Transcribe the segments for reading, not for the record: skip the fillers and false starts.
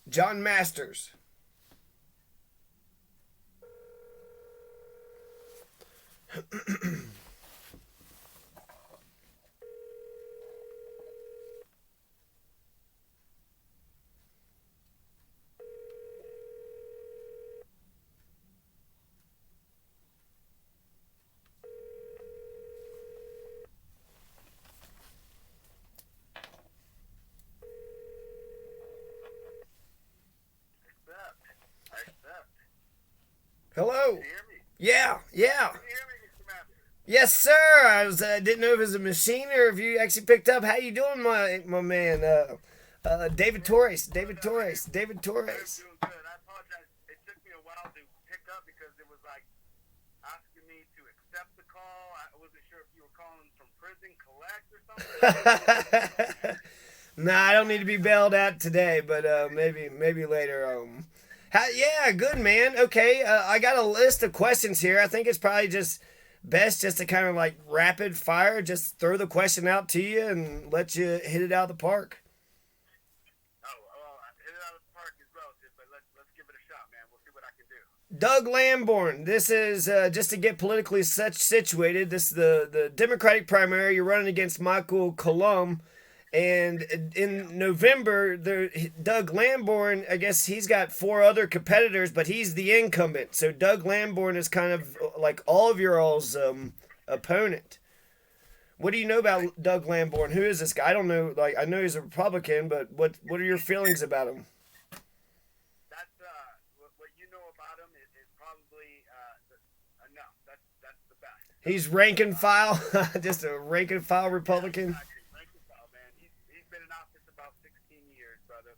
John Masters. Accept. I accept. Hello. Can you hear me? Yeah, yeah. Can you hear me, Mr. Master? Yes, sir. I didn't know if it was a machine or if you actually picked up. How you doing, my man? David Man, Torres. David brother, Torres. David I'm Torres. doing good. I apologize. It took me a while to pick up because it was like asking me to accept the call. I wasn't sure if you were calling from prison collect or something. I wasn't sure what you were doing. Nah, I don't need to And be bailed out today, but maybe later. Yeah, good man. Okay, I got a list of questions here. I think it's probably just best just to kind of like rapid fire, just throw the question out to you and let you hit it out of the park. oh, well, hit it out of the park is relative, but let's give it a shot, man. We'll see what I can do. Doug Lamborn. This is just to get politically such situated. This is the Democratic primary. You're running against Michael Colombe. And Yeah. in November, Doug Lamborn, I guess he's got four other competitors, but he's the incumbent. So Doug Lamborn is kind of like all of your all's opponent. What do you know Okay. about Doug Lamborn? Who is this guy? I don't know. Like I know he's a Republican, but what are your feelings about him? That's what you know about him is probably no. That's the best. So He's rank and uh, file, just a rank and file yeah, Republican. exactly. Thank you, pal, man. He's been in office about 16 years, brother.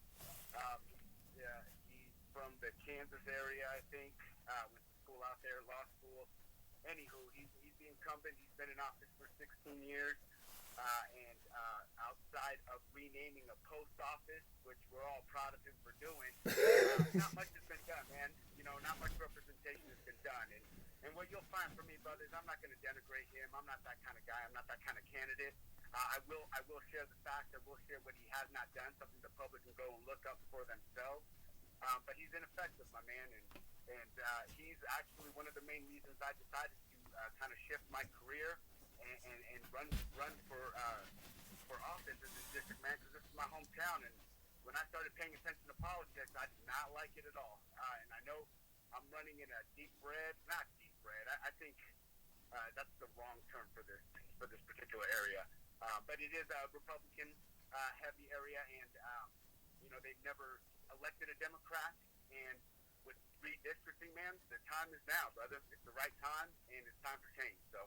He's from the Kansas area, I think. Went to school out there, law school. Anywho, he's the incumbent. He's been in office for 16 years. And outside of renaming a post office, which we're all proud of him for doing, not much has been done, man. You know, not much representation has been done. And what you'll find from me, brothers, I'm not going to denigrate him. I'm not that kind of guy. I'm not that kind of candidate. I will share the facts. I will share what he has not done, something the public can go and look up for themselves. But he's ineffective, my man, and he's actually one of the main reasons I decided to kind of shift my career and run for office as a district man because this is my hometown. And when I started paying attention to politics, I did not like it at all. And I know I'm running in a deep red, not deep red. I think that's the wrong term for this particular area. But it is a Republican heavy area, and they've never elected a Democrat. And with redistricting, man, the time is now, brother. It's the right time, and it's time for change. So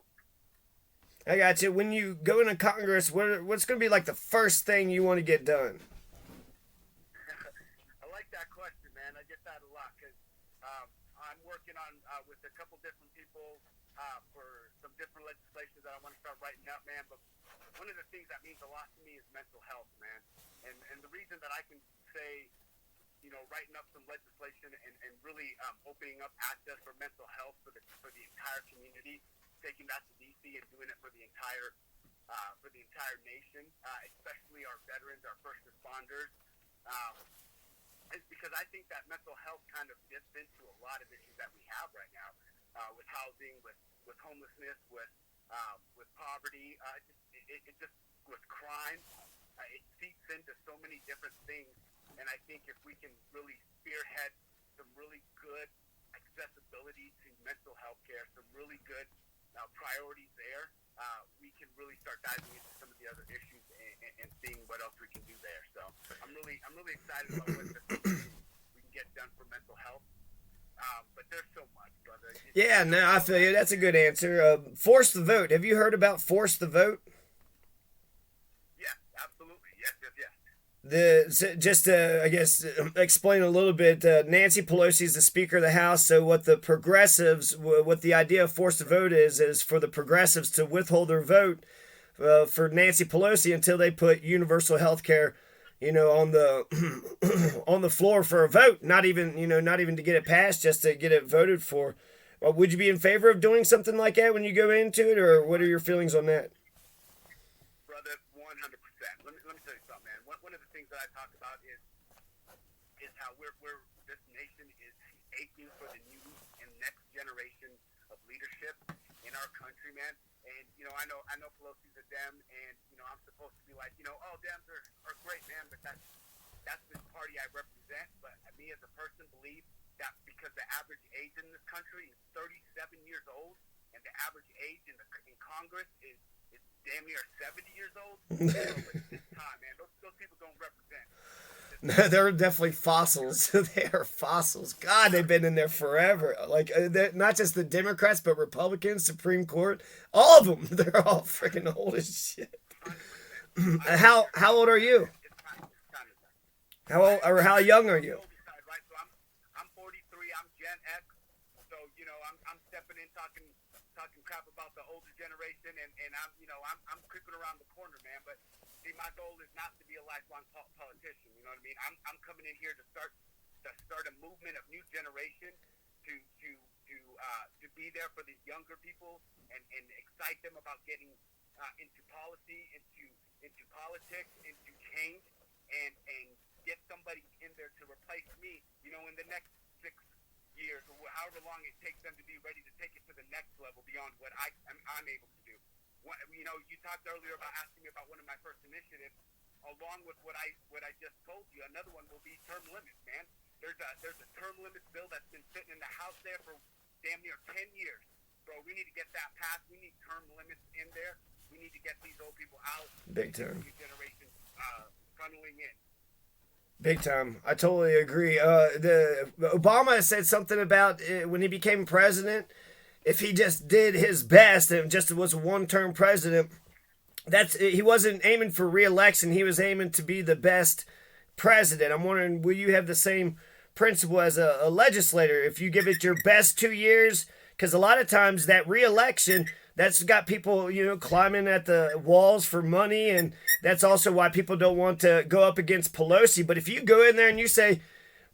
I got you. When you go into Congress, what's going to be like the first thing you want to get done? I like that question, man. I get that a lot because I'm working on with a couple different people for some different legislation that I want to start writing up, man. But one of the things that means a lot to me is mental health, man. And the reason that I can say, writing up some legislation and really opening up access for mental health for the entire community, taking that to DC and doing it for the entire nation, especially our veterans, our first responders. Um, is because I think that mental health kind of fits into a lot of issues that we have right now with housing, with homelessness, with poverty, it just with crime. It seeps into so many different things, and I think if we can really spearhead some really good accessibility to mental health care, some really good priorities there, we can really start diving into some of the other issues and seeing what else we can do there. So I'm really excited about what we can get done for mental health. But there's so much, brother. Yeah, no, I feel you. That's a good answer. Force the vote. Have you heard about force the vote? Yes, absolutely. Yes, yes, yes. Just to I guess explain a little bit. Nancy Pelosi is the Speaker of the House. So what the progressives, what the idea of force the vote is for the progressives to withhold their vote for Nancy Pelosi until they put universal health care, on the on the floor for a vote. Not even to get it passed, just to get it voted for. Would you be in favor of doing something like that when you go into it, or what are your feelings on that? Brother, 100%. Let me tell you something, man. One of the things that I talk about is how we're this nation is aching for the new and next generation of leadership in our country, man. And I know Pelosi's a Dem, and I'm supposed to be like, oh, Dems are great, man, but that's the party I represent. But me as a person believe that because the average age in this country is 37 years old, and the average age in Congress is damn near 70 years old. But this time, man, those people don't represent. They're definitely fossils. They are fossils. God, they've been in there forever. Like, not just the Democrats, but Republicans, Supreme Court, all of them. They're all freaking old as shit. How old are you? How young are you? So I'm 43. I'm Gen X. So I'm stepping in talking crap about the older generation, and I'm creeping around the corner, man. But see, my goal is not to be a lifelong politician. You know what I mean? I'm coming in here to start a movement of new generation to be there for these younger people and excite them about getting into policy, into politics, into change, and get somebody in there to replace me. In the next 6 years or however long it takes them to be ready to take it to the next level beyond what I'm able to do. You talked earlier about asking me about one of my first initiatives. Along with what I just told you, another one will be term limits, man. There's a term limits bill that's been sitting in the House there for damn near 10 years. Bro, we need to get that passed. We need term limits in there. We need to get these old people out. Big time. New generation funneling in. Big time. I totally agree. Obama said something about when he became president, if he just did his best and just was a one-term president, he wasn't aiming for re-election. He was aiming to be the best president. I'm wondering, will you have the same principle as a legislator? If you give it your best 2 years, because a lot of times that re-election, that's got people, climbing at the walls for money, and that's also why people don't want to go up against Pelosi. But if you go in there and you say,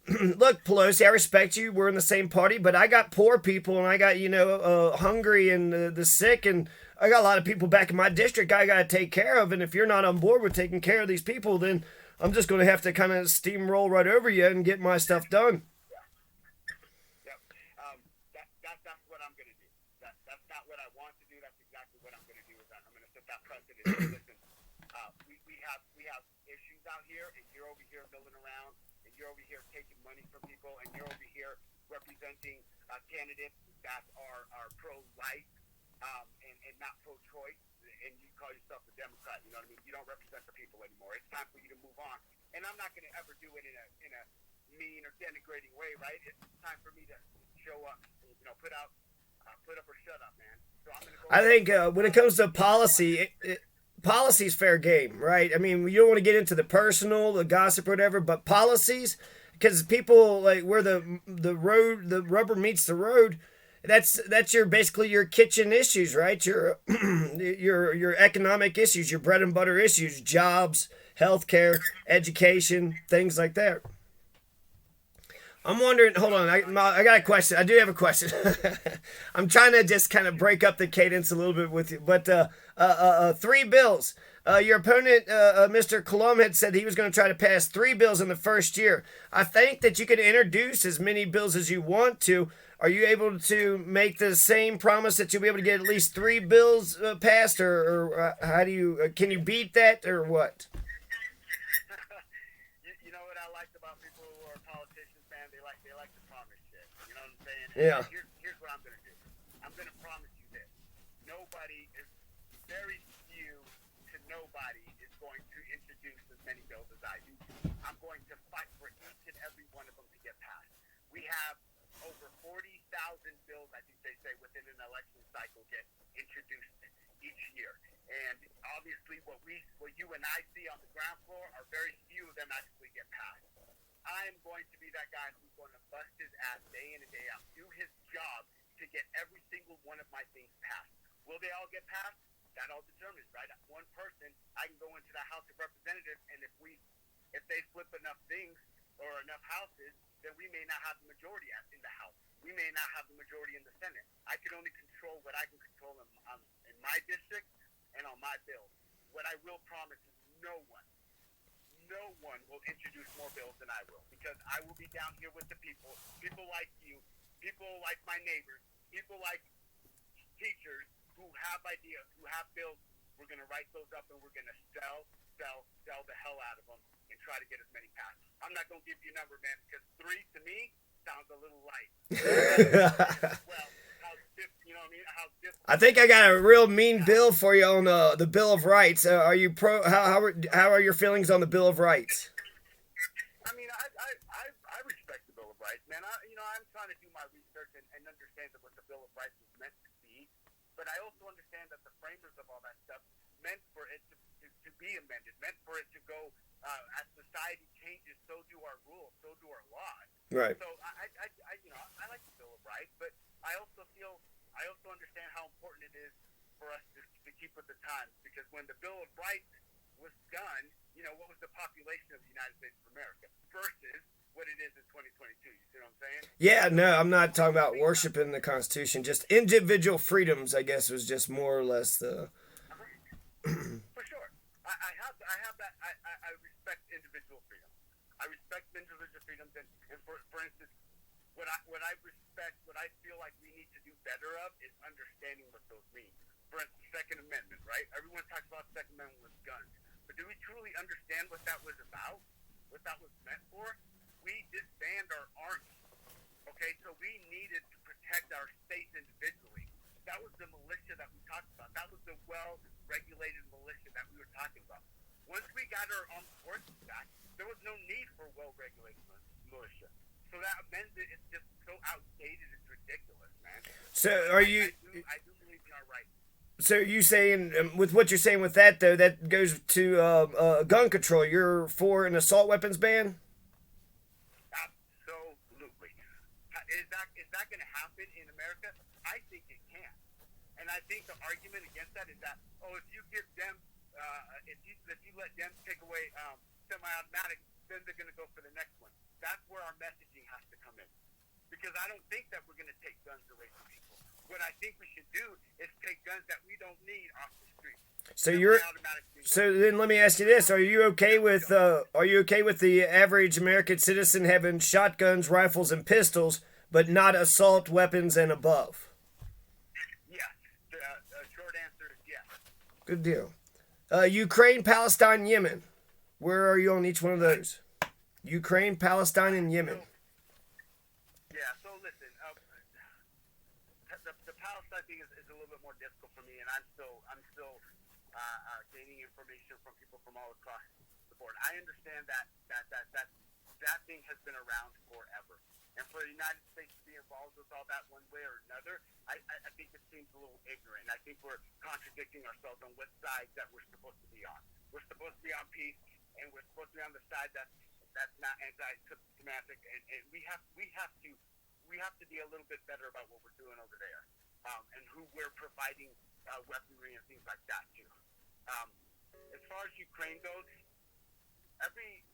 look, Pelosi, I respect you. We're in the same party, but I got poor people, and I got, hungry and the sick, and I got a lot of people back in my district I got to take care of. And if you're not on board with taking care of these people, then I'm just going to have to kind of steamroll right over you and get my stuff done. That's what I'm going to do. That's not what I want to do. That's exactly what I'm going to do. Is that I'm going to set that precedent. Listen, we have issues out here, and you're over here milling around, and you're over here taking money from people, and you're over here representing candidates that are pro-life and not pro-choice, and you call yourself a Democrat. You know what I mean? You don't represent the people anymore. It's time for you to move on. And I'm not going to ever do it in a mean or denigrating way, right? It's time for me to show up, put up or shut up, man. So I'm gonna go. I think when it comes to policy, policy's fair game, right? I mean, you don't want to get into the personal, the gossip, or whatever, but policies, because people like where the rubber meets the road. That's basically your kitchen issues, right? Your economic issues, your bread and butter issues, jobs, healthcare, education, things like that. I'm wondering. Hold on, I got a question. I do have a question. I'm trying to just kind of break up the cadence a little bit with you, but 3 bills. Your opponent, Mr. Colombe, had said he was going to try to pass 3 bills in the first year. I think that you can introduce as many bills as you want to. Are you able to make the same promise that you'll be able to get at least 3 bills passed, or how do you? Can you beat that, or what? You know what I liked about people who are politicians, man? They like to promise shit. You know what I'm saying? Yeah. Here's what I'm gonna do. I'm gonna promise you this. Very few to nobody is going to introduce as many bills as I do. I'm going to fight for each and every one of them to get passed. We have over 40,000 bills, I think they say, within an election cycle get introduced each year. And obviously what you and I see on the ground floor are very few of them actually get passed. I'm going to be that guy who's going to bust his ass day in and day out, do his job to get every single one of my things passed. Will they all get passed? That all determines, right? One person, I can go into the House of Representatives, and if they flip enough things or enough houses, then we may not have the majority in the House. We may not have the majority in the Senate. I can only control what I can control in my district and on my bill. What I will promise is no one no one will introduce more bills than I will, because I will be down here with the people like you, people like my neighbors, people like teachers who have ideas, who have bills. We're going to write those up, and we're going to sell the hell out of them and try to get as many passed. I'm not going to give you a number, man, because 3 to me sounds a little light. Well, you know what I mean? I think I got a real mean bill for you on the Bill of Rights. Are you pro? How are your feelings on the Bill of Rights? I mean, I respect the Bill of Rights, man. I'm trying to do my research and understand what the Bill of Rights was meant to be, but I also understand that the framers of all that stuff meant for it to be amended, meant for it to go. As society changes, so do our rules, so do our laws. Right. So I like the Bill of Rights, but I also understand how important it is for us to keep with the times, because when the Bill of Rights was done, what was the population of the United States of America versus what it is in 2022? You see what I'm saying? Yeah, no, I'm not talking about worshiping the Constitution. Just individual freedoms, I guess, was just more or less the. For sure, I have that. I respect individual freedom. I respect individual freedoms, and for instance, what I respect, what I feel like we need to do better of is understanding what those mean. For instance, Second Amendment, right? Everyone talks about Second Amendment with guns, but do we truly understand what that was about? What that was meant for? We disbanded our army. Okay, so we needed to protect our states individually. That was the militia that we talked about. That was the well-regulated militia that we were talking about. Once we got our armed forces back, there was no need for well-regulated militia. So that amendment is just so outdated, it's ridiculous, man. So are you? I do believe in our rights. So are you saying, with what you're saying with that though, that goes to gun control? You're for an assault weapons ban? Absolutely. Is that going to happen in America? I think it can. And I think the argument against that is that, if you give them, if you let them take away semi-automatic, then they're going to go for the next one. That's where our messaging has to come in. Because I don't think that we're going to take guns away from people. What I think we should do is take guns that we don't need off the street. So then let me ask you this: Are you okay with the average American citizen having shotguns, rifles, and pistols, but not assault weapons and above? Yes. The short answer is yes. Good deal. Ukraine, Palestine, Yemen. Where are you on each one of those? Ukraine, Palestine, and Yemen. So listen, the Palestine thing is a little bit more difficult for me, and I'm still gaining information from people from all across the board. I understand that thing has been around forever, and for the United States to be involved with all that one way or another, I think it seems a little ignorant. I think we're contradicting ourselves on what side that we're supposed to be on. We're supposed to be on peace, and we're supposed to be on the side that's not anti-Semitic, and we have to be a little bit better about what we're doing over there, and who we're providing weaponry and things like that to. As far as Ukraine goes, every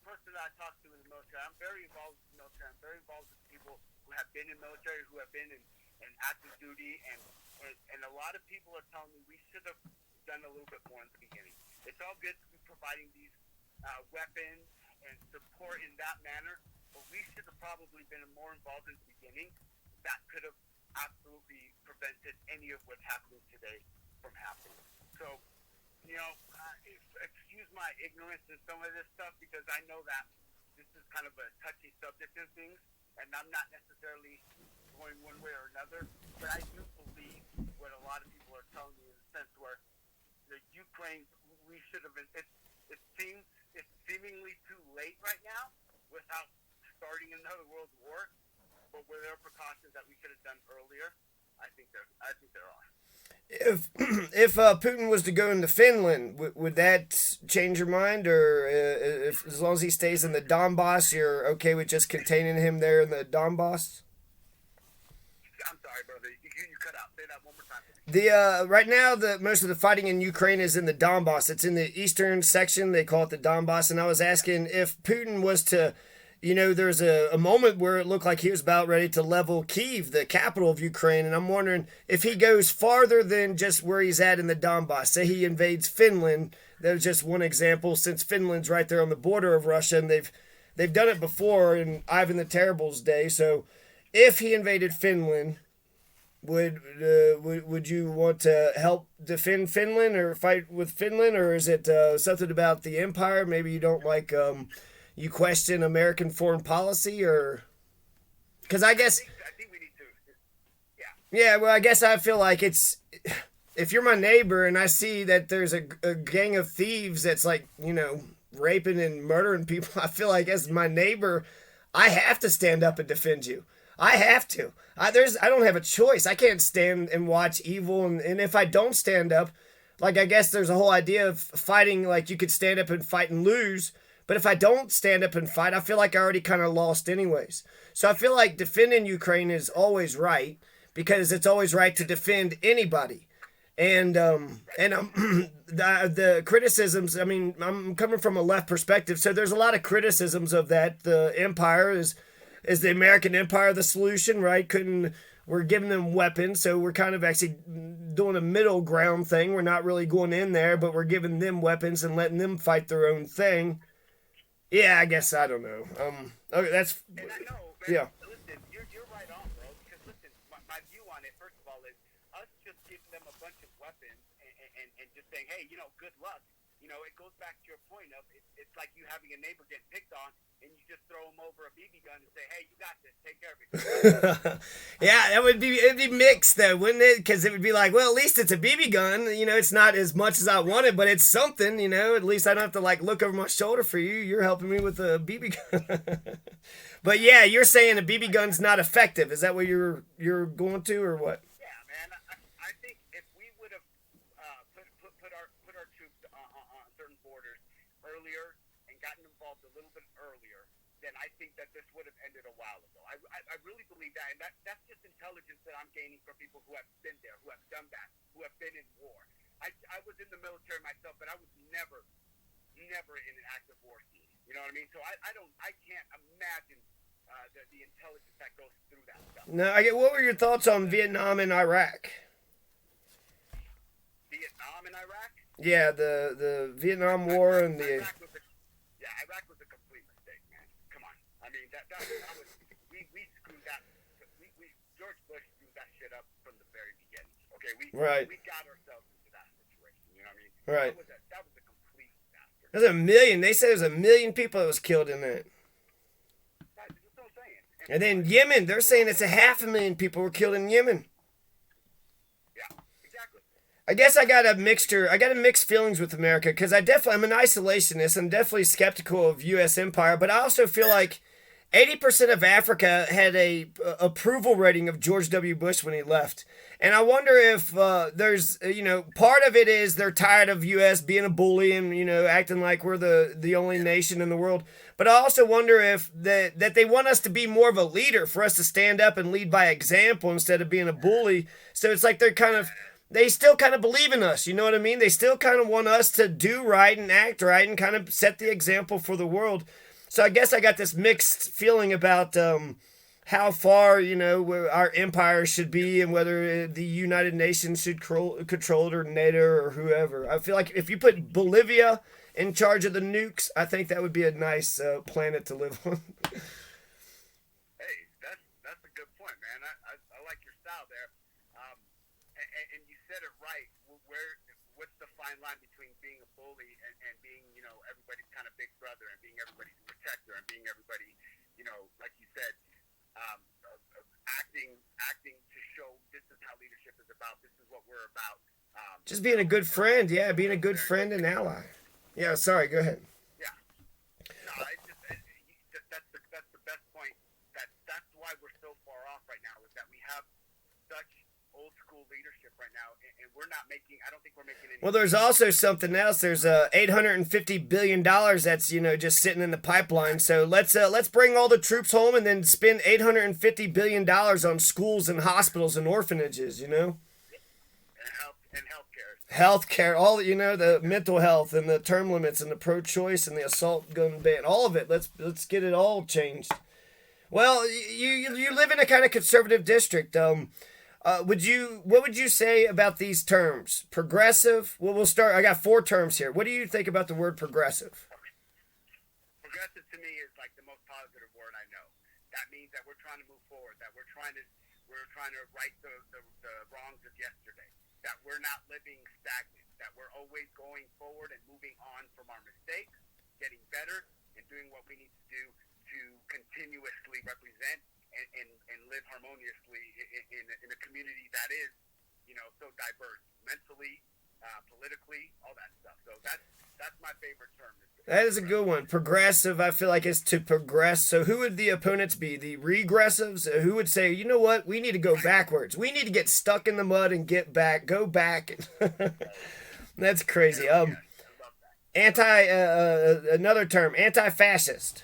person that I talk to in the military, I'm very involved with the military. I'm very involved with people who have been in military, who have been in active duty, and a lot of people are telling me we should have done a little bit more in the beginning. It's all good to be providing these weapons and support in that manner, but we should have probably been more involved in the beginning. That could have absolutely prevented any of what's happening today from happening. So, excuse my ignorance in some of this stuff, because I know that this is kind of a touchy subject in things, and I'm not necessarily going one way or another, but I do believe what a lot of people are telling me in the sense where the Ukraine, we should have been, it seems it's seemingly too late right now without starting another world war, but were there precautions that we could have done earlier? I think there are. If Putin was to go into Finland, would that change your mind, or if as long as he stays in the Donbass, you're okay with just containing him there in the Donbass? I'm sorry, brother. You cut out. Say that one more time. Right now, most of the fighting in Ukraine is in the Donbass. It's in the eastern section. They call it the Donbass. And I was asking if Putin was to there's a moment where it looked like he was about ready to level Kyiv, the capital of Ukraine. And I'm wondering if he goes farther than just where he's at in the Donbass. Say he invades Finland. There's just one example, since Finland's right there on the border of Russia, and they've done it before in Ivan the Terrible's day. So if he invaded Finland, would you want to help defend Finland or fight with Finland, or is it something about the empire? Maybe you don't like you question American foreign policy, or because I think we need to. Yeah, well, I guess I feel like it's if you're my neighbor and I see that there's a gang of thieves that's like raping and murdering people, I feel like as my neighbor, I have to stand up and defend you. I have to. I don't have a choice. I can't stand and watch evil, and if I don't stand up, like I guess there's a whole idea of fighting, like you could stand up and fight and lose, but if I don't stand up and fight, I feel like I already kind of lost anyways. So I feel like defending Ukraine is always right because it's always right to defend anybody. And the criticisms, I mean, I'm coming from a left perspective, so there's a lot of criticisms of that. The empire is the American empire the solution, right? We're giving them weapons, so we're kind of actually doing a middle ground thing. We're not really going in there, but we're giving them weapons and letting them fight their own thing. Yeah, I guess I don't know. Okay, that's And I know, man, yeah. listen, you're right on, bro. Because listen, my view on it, first of all, is us just giving them a bunch of weapons and just saying, hey, good luck. It goes back to your point of it's like you having a neighbor get picked on, and you just throw him over a BB gun and say, hey, you got this, take care of it. Yeah, it'd be mixed though, wouldn't it? Because it would be like, well, at least it's a BB gun. It's not as much as I wanted, but it's something. At least I don't have to like look over my shoulder for you. You're helping me with a BB gun. But yeah, you're saying a BB gun's not effective. Is that what you're going to, or what? Yeah, man. I think if we would have put our troops on certain borders earlier and gotten involved a little bit earlier, then I think that this would have ended a while ago. I really believe that, and that's just intelligence that I'm gaining from people who have been there, who have done that, who have been in war. I was in the military myself, but I was never in an active war scene. You know what I mean? So I can't imagine the intelligence that goes through that stuff. No, what were your thoughts on Vietnam and Iraq? Vietnam and Iraq? Yeah, the Vietnam War and the Iraq was a complete mistake, man. Come on. I mean, that was we screwed that. George Bush screwed that shit up from the very beginning. Okay, we got ourselves into that situation. You know what I mean? Right. That was a complete disaster. There's a million. They said there's a million people that was killed in that. That's what I'm saying. And then Yemen, they're saying it's 500,000 people were killed in Yemen. Yeah, exactly. I guess I got a mixed feelings with America because I'm an isolationist. I'm definitely skeptical of U.S. empire, but I also feel like 80% of Africa had a approval rating of George W. Bush when he left. And I wonder if there's, part of it is they're tired of U.S. being a bully and, acting like we're the only nation in the world. But I also wonder if that they want us to be more of a leader, for us to stand up and lead by example instead of being a bully. So it's like they still kind of believe in us. You know what I mean? They still kind of want us to do right and act right and kind of set the example for the world. So I guess I got this mixed feeling about how far, our empire should be and whether the United Nations should control it or NATO or whoever. I feel like if you put Bolivia in charge of the nukes, I think that would be a nice planet to live on. Hey, that's a good point, man. I like your style there. And you said it right. What's the fine line between being a bully and being, everybody's kind of big brother and being everybody's protector and being everybody, like you said, acting to show this is how leadership is about. This is what we're about. Just being a good friend, yeah, being a good friend and ally. Yeah, sorry, go ahead. Yeah. No, that's the best point. That's why we're so far off right now, is that we have such old school leadership right now, and we're not making. I don't think we're making any. Well, there's also something else. There's $850 billion that's just sitting in the pipeline. So let's bring all the troops home and then spend $850 billion on schools and hospitals and orphanages. And healthcare. Healthcare, all the mental health and the term limits and the pro-choice and the assault gun ban, all of it. Let's get it all changed. Well, you live in a kind of conservative district. What would you say about these terms? Progressive. Well, we'll start. I got four terms here. What do you think about the word progressive? Progressive to me is like the most positive word I know. That means that we're trying to move forward. That we're trying to right the wrongs of yesterday. That we're not living stagnant. That we're always going forward and moving on from our mistakes, getting better, and doing what we need to do to continuously represent and live harmoniously in a community that is, so diverse mentally, politically, all that stuff. So that's my favorite term. That is a good one. Progressive, I feel like, is to progress. So who would the opponents be? The regressives? Who would say, you know what? We need to go backwards. We need to get stuck in the mud and get back. Go back. That's crazy. Another term, anti-fascist.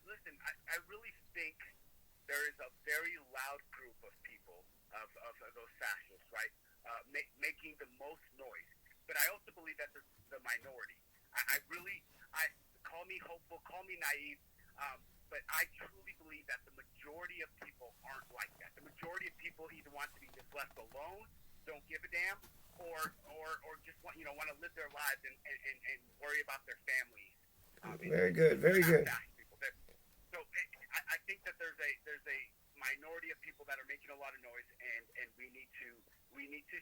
Listen, I really think there is a very loud group of people, of those fascists, right, making the most noise. But I also believe that there's the minority. I call me hopeful, call me naive, but I truly believe that the majority of people aren't like that. The majority of people either want to be just left alone, don't give a damn, or just want to live their lives and worry about their families. Very good, very good. So I think that there's a minority of people that are making a lot of noise, and we need to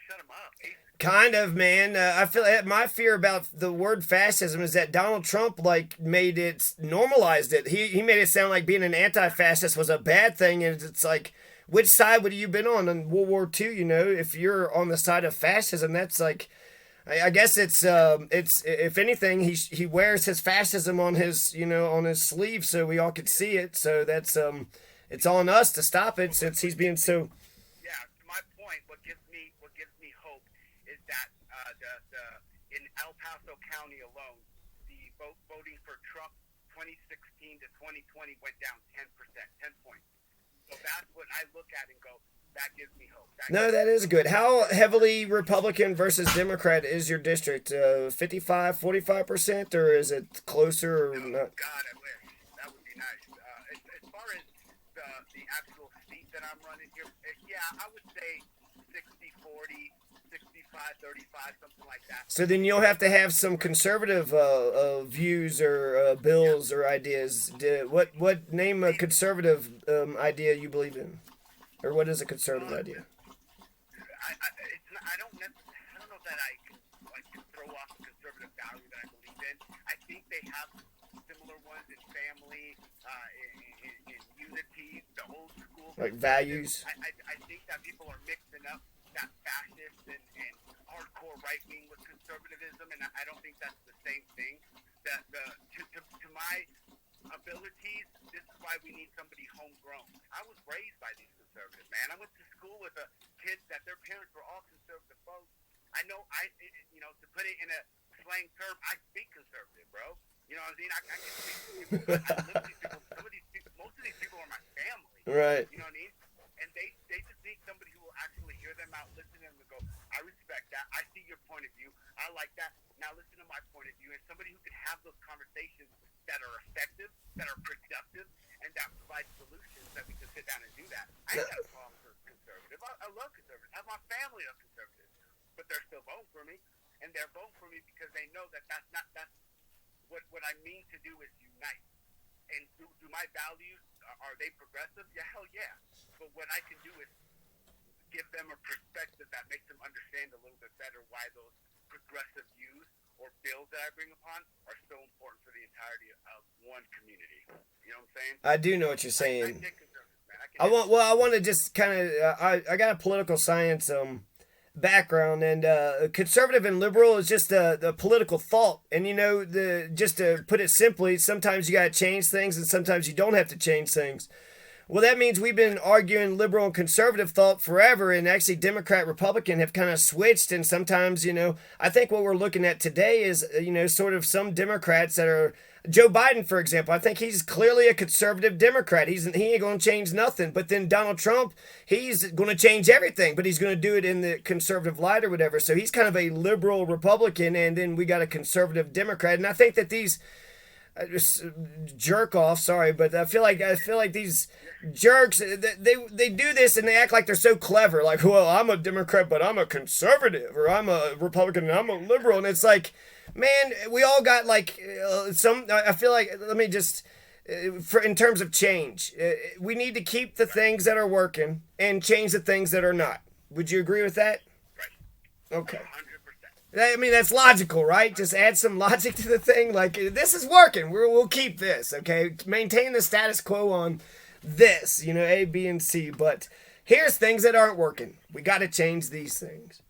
shut them up. Kind of, man. I feel my fear about the word fascism is that Donald Trump normalized it. He made it sound like being an anti-fascist was a bad thing, and it's like, which side would you been on in World War II? If you're on the side of fascism, that's like, I guess it's if anything, he wears his fascism on his on his sleeve so we all could see it. So that's it's on us to stop it since he's being so. What gives me hope is that in El Paso County alone, the voting for Trump 2016 to 2020 went down 10%, 10 points. So that's what I look at and go, that gives me hope. That is good. How heavily Republican versus Democrat is your district? 55, 45%, or is it closer or not? God, I wish. That would be nice. As far as the actual seat that I'm running here, I would say 60-40, 65-35, something like that. So then you'll have to have some conservative views or bills or ideas. What name a conservative idea you believe in, or what is a conservative idea? I don't know that I can throw off a conservative value that I believe in. I think they have similar ones in family, in unity, the old school. Like values. I think that people are mixing up that fascist and hardcore right wing with conservatism, and I don't think that's the same thing. That to my abilities, this is why we need somebody homegrown. I was raised by these conservatives, man. I went to school with kids that their parents were all conservative folks. I know to put it in a slang term, I speak conservative, bro. You know what I mean? I can speak to people, but I live with these people. Most of these people are my family. Right. You know what I mean? And they just need somebody who will actually hear them out, listen to them, and go, I respect that. I see your point of view. I like that. Now listen to my point of view. And somebody who can have those conversations that are effective, that are productive, and that provide solutions that we can sit down and do that. I ain't got a problem for conservative. I love conservatives. I have my family of conservatives. But they're still voting for me. And they're voting for me because they know that that's what I mean to do is unite. And do my values, are they progressive? Yeah, hell yeah. But what I can do is give them a perspective that makes them understand a little bit better why those progressive views or bills that I bring upon are so important for the entirety of one community. You know what I'm saying? I do know what you're saying. I want to just kind of I got a political science background, and conservative and liberal is just the political thought. And just to put it simply, sometimes you got to change things and sometimes you don't have to change things. Well, that means we've been arguing liberal and conservative thought forever, and actually Democrat, Republican have kind of switched. And sometimes, I think what we're looking at today is, sort of some Democrats that are, Joe Biden, for example, I think he's clearly a conservative Democrat. He ain't going to change nothing. But then Donald Trump, he's going to change everything, but he's going to do it in the conservative light or whatever. So he's kind of a liberal Republican, and then we got a conservative Democrat. And I think that these jerk off, sorry, but I feel like these jerks, they do this and they act like they're so clever. Like, well, I'm a Democrat, but I'm a conservative, or I'm a Republican and I'm a liberal, and it's like, man, we all got like some. I feel like, let me just. In terms of change, we need to keep the things that are working and change the things that are not. Would you agree with that? Right. Okay. 100%. I mean, that's logical, right? Just add some logic to the thing. Like, this is working. We'll keep this, okay? Maintain the status quo on this, A, B, and C. But here's things that aren't working. We got to change these things.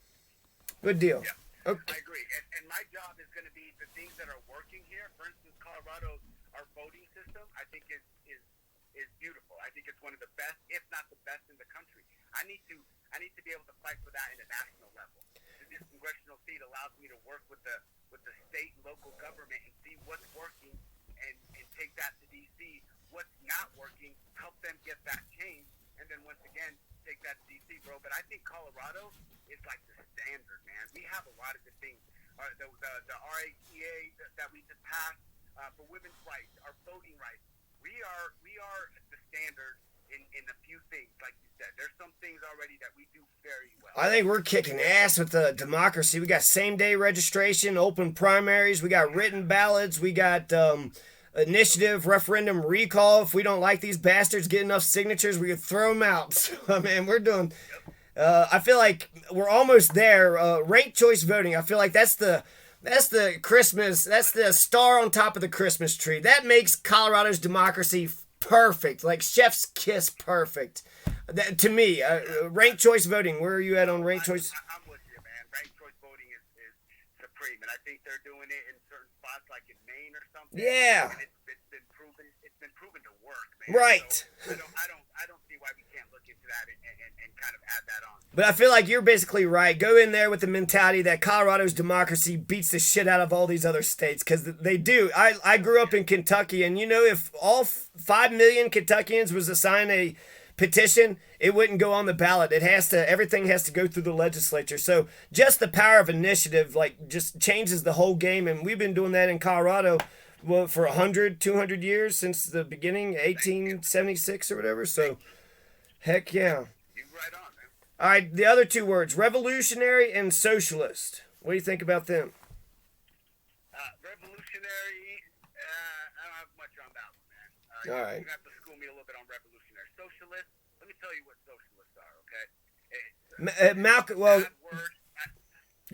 Good deal. Yeah, Okay. I agree. And my job is going to be the things that are working here. For instance, Colorado, our voting system, I think is beautiful. I think it's one of the best, if not the best, in the country. I need to be able to fight for that in a national level. This congressional seat allows me to work with the state and local government and see what's working and take that to DC. What's not working, help them get that change, and then once again take that to DC, bro. But I think Colorado is like the standard, man. We have a lot of good things. The RATA that we just passed for women's rights, our voting rights. We are the standard in a few things, like you said. There's some things already that we do very well. I think we're kicking ass with the democracy. We got same-day registration, open primaries. We got written ballots. We got initiative, referendum, recall. If we don't like these bastards get enough signatures, we could throw them out. So, man, we're doing... I feel like we're almost there. Ranked choice voting. I feel like that's the Christmas. That's the star on top of the Christmas tree. That makes Colorado's democracy perfect, like chef's kiss perfect. To me, ranked choice voting. Where are you at on ranked choice? I'm with you, man. Ranked choice voting is supreme, and I think they're doing it in certain spots, like in Maine or something. Yeah. And it's been proven. It's been proven to work, man. Right. So I don't see why we can't look into that and kind of add that on. But I feel like you're basically right. Go in there with the mentality that Colorado's democracy beats the shit out of all these other states, because they do. I grew up in Kentucky, and if all 5 million Kentuckians was to sign a petition, it wouldn't go on the ballot. Everything has to go through the legislature. So just the power of initiative, like, just changes the whole game. And we've been doing that in Colorado, well, for 100, 200 years, since the beginning, 1876 or whatever. So, heck yeah. You right on, man. All right, the other two words, revolutionary and socialist. What do you think about them? Revolutionary, I don't have much on that one, man. All right. You're going to have to school me a little bit on revolutionary. Socialist, let me tell you what socialists are, okay? Malcolm, well,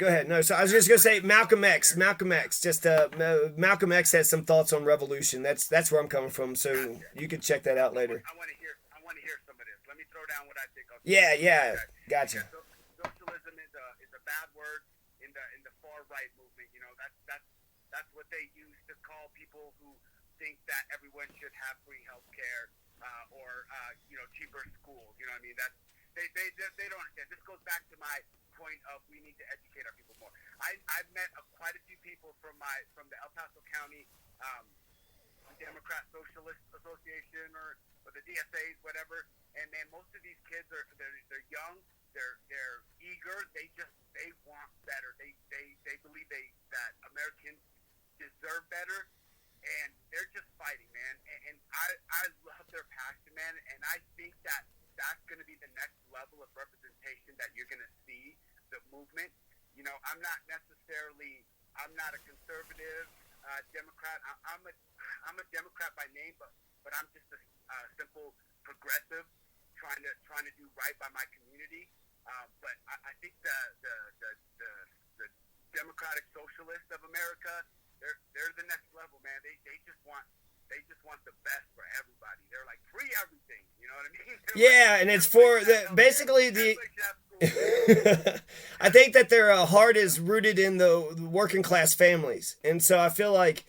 go ahead. No, so I was just going to say Malcolm X. Malcolm X has some thoughts on revolution. That's where I'm coming from, so you can check that out later. I want to hear some of this. Let me throw down what I think. Yeah, okay. Gotcha. So, socialism is a bad word in the far right movement. That's what they use to call people who think that everyone should have free health care or cheaper schools. You know what I mean? They don't understand. This goes back to my point of we need to educate our people more. I've met quite a few people from the El Paso County Democrat Socialist Association or the DSAs, whatever. And man, most of these kids they're young, they're eager, they want better. They believe that Americans deserve better, and they're just fighting, man. And I love their passion, man. And I think that's going to be the next level of representation that you're going to see the movement. I'm not a conservative Democrat. I'm a Democrat by name, but I'm just a simple progressive trying to do right by my community. But I think the Democratic Socialists of America, they're the next level, man. They just want the best for everybody. They're like free everything. You know what I mean? Yeah, and it's for basically the. I think that their heart is rooted in the working class families, and so I feel like,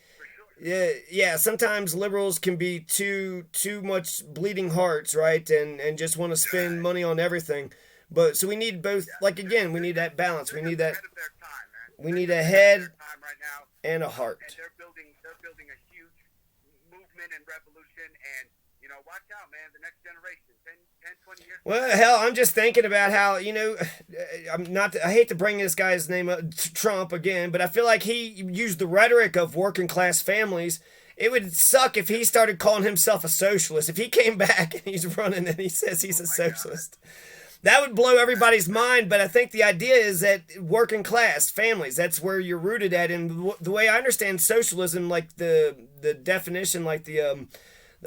yeah. Sometimes liberals can be too much bleeding hearts, right? And just want to spend money on everything. But so we need both. Like again, we need that balance. We need that. We need a head and a heart. And they're building a huge movement and revolution. And, watch out, man, the next generation, 20 years. Well, hell, I'm just thinking about how, I hate to bring this guy's name up, Trump again, but I feel like he used the rhetoric of working class families. It would suck if he started calling himself a socialist. If he came back and he's running and he says he's a socialist, that would blow everybody's mind. But I think the idea is that working class families, that's where you're rooted at. And the way I understand socialism, like the definition, like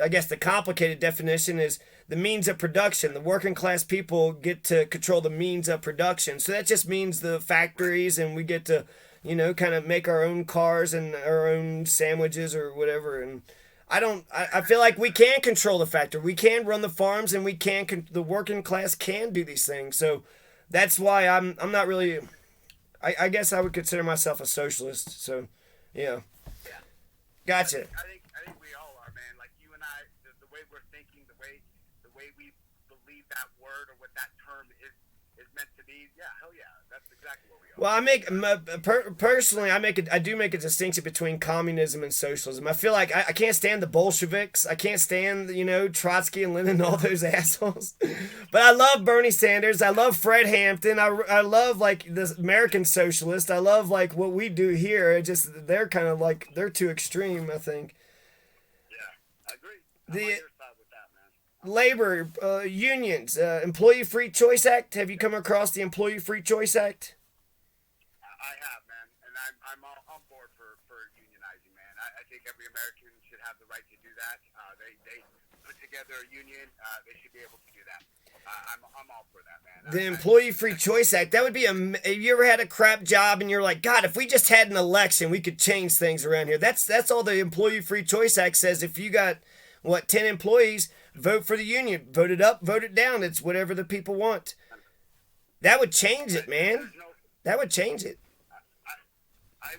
I guess the complicated definition is the means of production. The working class people get to control the means of production. So that just means the factories, and we get to, kind of make our own cars and our own sandwiches or whatever. And I feel like we can control the factory. We can run the farms, and the working class can do these things. So that's why I'm not really, I guess I would consider myself a socialist. So, yeah. Gotcha. I think we all are, man. Like you and I, the way we're thinking, the way we believe that word or what that term is meant to be. Yeah, hell yeah, that's exactly what we are. Well, personally, I do make a distinction between communism and socialism. I feel like I can't stand the Bolsheviks. I can't stand Trotsky and Lenin, all those assholes. But I love Bernie Sanders. I love Fred Hampton. I love like the American socialist. I love like what we do here. It just they're kind of like they're too extreme, I think. Yeah, I agree. I'm on your side with that, man. Labor unions, Employee Free Choice Act. Have you come across the Employee Free Choice Act? I have, man, and I'm all on board for unionizing, man. I think every American should have the right to do that. They put together a union. They should be able to do that. I'm all for that, man. The Employee Free Choice Act. That would be have you ever had a crap job and you're like, God, if we just had an election, we could change things around here. That's all the Employee Free Choice Act says. If you got 10 employees, vote for the union. Vote it up, vote it down. It's whatever the people want. That would change it, man. That would change it. I